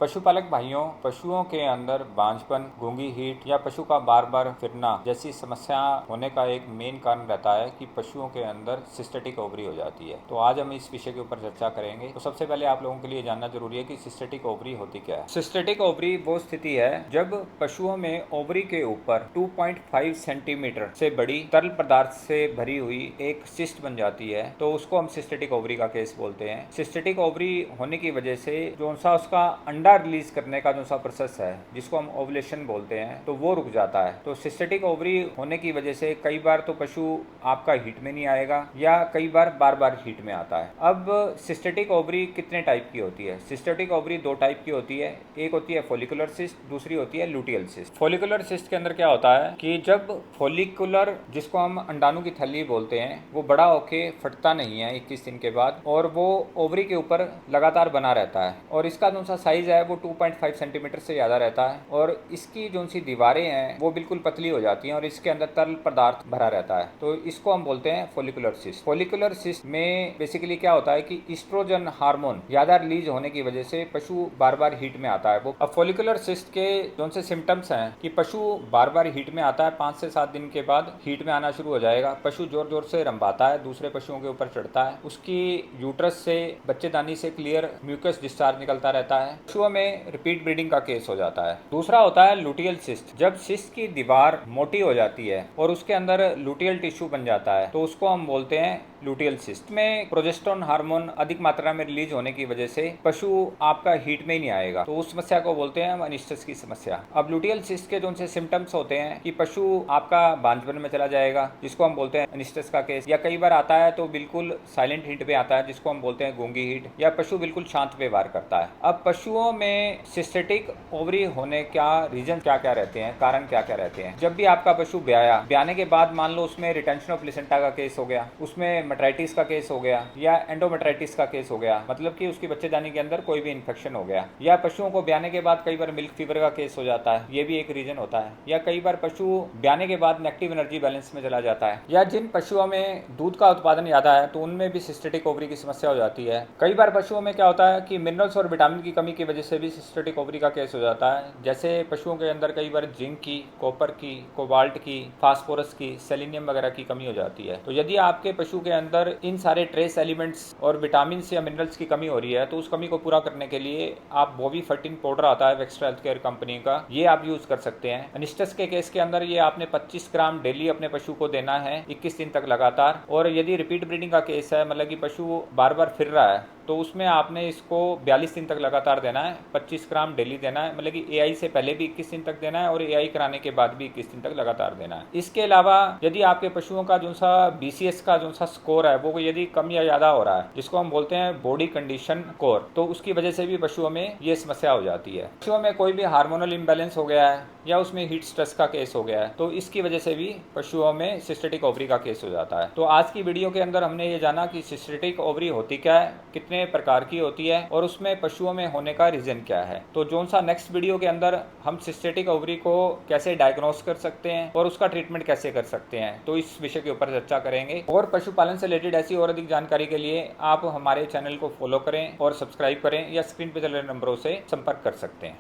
पशुपालक भाइयों, पशुओं के अंदर बांझपन, गूंगी हीट या पशु का बार बार फिरना जैसी समस्या होने का एक मेन कारण रहता है कि पशुओं के अंदर सिस्टेटिक ओवरी हो जाती है। तो आज हम इस विषय के ऊपर चर्चा करेंगे। तो सबसे पहले आप लोगों के लिए जानना जरूरी है कि सिस्टेटिक ओवरी होती क्या है। सिस्टेटिक ओवरी वो स्थिति है जब पशुओं में ओवरी के ऊपर 2.5 सेंटीमीटर से बड़ी तरल पदार्थ से भरी हुई एक सिस्ट बन जाती है, तो उसको हम सिस्टेटिक ओवरी का केस बोलते हैं। सिस्टेटिक ओवरी होने की वजह से जो सा उसका अंडा रिलीज करने का जो सा प्रोसेस है, जिसको हम ओवुलेशन बोलते हैं, तो वो रुक जाता है। तो सिस्टेटिक ओवरी होने की वजह से कई बार तो पशु आपका हीट में नहीं आएगा या कई बार बार हीट में आता है। अब सिस्टेटिक ओवरी कितने टाइप की होती है? सिस्टेटिक ओवरी दो टाइप की होती है। एक होती है फॉलिकुलर सिस्ट, दूसरी होती है लुटियल सिस्ट। फॉलिकुलर सिस्ट के अंदर क्या होता है कि जब फॉलिकुलर, जिसको हम अंडाणु की थैली बोलते हैं, वो बड़ा होके फटता नहीं है 21 दिन के बाद, और वो ओवरी के ऊपर लगातार बना रहता है, और इसका जो सा साइज है वो 2.5 सेंटीमीटर से ज़्यादा रहता है, और इसकी जो सी दीवारें हैं वो बिल्कुल पतली हो जाती हैं और इसके अंदर तरल पदार्थ भरा रहता है। तो इसको हम बोलते हैं फॉलिकुलर सिस्ट। फॉलिकुलर सिस्ट में बेसिकली क्या होता है कि ईस्ट्रोजन हार्मोन ज़्यादा रिलीज होने की वजह से पशु बार बार हीट में आता है। वो अब फॉलिकुलर सिस्ट के जो से सिम्टम्स हैं कि पशु बार बार हीट में आता है, 5 से 7 दिन के बाद हीट में आना शुरू हो जाएगा। पशु जोर जोर से रंभाता है, दूसरे पशुओं के ऊपर चढ़ता है, उसकी यूट्रस से, बच्चेदानी से क्लियर म्यूकस डिस्चार्ज निकलता रहता है। पशुओं में रिपीट ब्रीडिंग का केस हो जाता है। दूसरा होता है लुटियल सिस्ट। जब सिस्ट की दीवार मोटी हो जाती है और उसके अंदर लुटियल टिश्यू बन जाता है, तो उसको हम बोलते हैं लुटियल सिस्ट। में प्रोजेस्टेरोन हार्मोन अधिक मात्रा में रिलीज होने की वजह से पशु आपका हीट में ही नहीं आएगा, तो उस समस्या को बोलते हैं हम अनिस्टस की समस्या। अब लुटियल सिस्ट के जो से सिम्टम्स होते हैं कि पशु आपका बांझपन में चला जाएगा, जिसको हम बोलते हैं अनिस्टस का केस, या कई बार आता है तो बिल्कुल साइलेंट हीट पे आता है, जिसको हम बोलते हैं गूंगी हीट, या पशु बिल्कुल शांत व्यवहार करता है। अब पशुओं में सिस्टेटिक ओवरी होने का रीजन क्या क्या रहते हैं, कारण क्या क्या रहते हैं? जब भी आपका पशु ब्याने के बाद मान लो उसमें रिटेंशन ऑफ प्लेसेंटा का केस हो गया, उसमें मेट्राइटिस का केस हो गया, या एंडोमेट्राइटिस का केस हो गया, मतलब कि उसकी बच्चेदानी के अंदर कोई भी इन्फेक्शन हो गया, या पशुओं को ब्याने के बाद कई बार मिल्क फीवर का केस हो जाता है, ये भी एक रीजन होता है, या कई बार पशु ब्याने के बाद नेगेटिव एनर्जी बैलेंस में चला जाता है, या जिन पशुओं में दूध का उत्पादन ज्यादा है तो उनमें भी सिस्टेटिक ओवरी की समस्या हो जाती है। कई बार पशुओं में क्या होता है कि मिनरल्स और विटामिन की कमी की वजह से भी सिस्टेटिक ओवरी का केस हो जाता है। जैसे पशुओं के अंदर कई बार जिंक की, कॉपर की, कोबाल्ट की, फास्फोरस की, सेलेनियम वगैरह की कमी हो जाती है। तो यदि आपके पशु के अंदर इन सारे ट्रेस एलिमेंट्स और विटामिन या मिनरल्स की कमी हो रही है, तो उस कमी को पूरा करने के लिए आप बोवी फर्टिन पाउडर आता है वेक्स्ट्रा हेल्थ केयर कंपनी का, ये आप यूज कर सकते हैं। अनिस्टस के केस के अंदर ये आपने 25 ग्राम डेली अपने पशु को देना है 21 दिन तक लगातार। और यदि रिपीट ब्रीडिंग का केस है, मतलब कि पशु बार बार फिर रहा है, तो उसमें आपने इसको 42 दिन तक लगातार देना है, 25 ग्राम डेली देना है, मतलब कि एआई से पहले भी 21 दिन तक देना है और एआई कराने के बाद भी 21 दिन तक लगातार देना है। इसके अलावा यदि आपके पशुओं का जो सा बीसीएस का जो सा स्कोर है वो यदि कम या ज्यादा हो रहा है, जिसको हम बोलते हैं बॉडी कंडीशन स्कोर, तो उसकी वजह से भी पशुओं में ये समस्या हो जाती है। पशुओं में कोई भी हार्मोनल इम्बैलेंस हो गया है या उसमें हीट स्ट्रेस का केस हो गया है, तो इसकी वजह से भी पशुओं में सिस्टेटिक ओवरी का केस हो जाता है। तो आज की वीडियो के अंदर हमने ये जाना कि सिस्टेटिक ओवरी होती क्या है, कितने प्रकार की होती है, और उसमें पशुओं में होने का रीजन क्या है। तो जोन सा नेक्स्ट वीडियो के अंदर हम सिस्टेटिक ओवरी को कैसे डायग्नोस कर सकते हैं और उसका ट्रीटमेंट कैसे कर सकते हैं, तो इस विषय के ऊपर चर्चा करेंगे। और पशुपालन से रिलेटेड ऐसी और अधिक जानकारी के लिए आप हमारे चैनल को फॉलो करें और सब्सक्राइब करें, या स्क्रीन पर चल रहे नंबरों से संपर्क कर सकते हैं।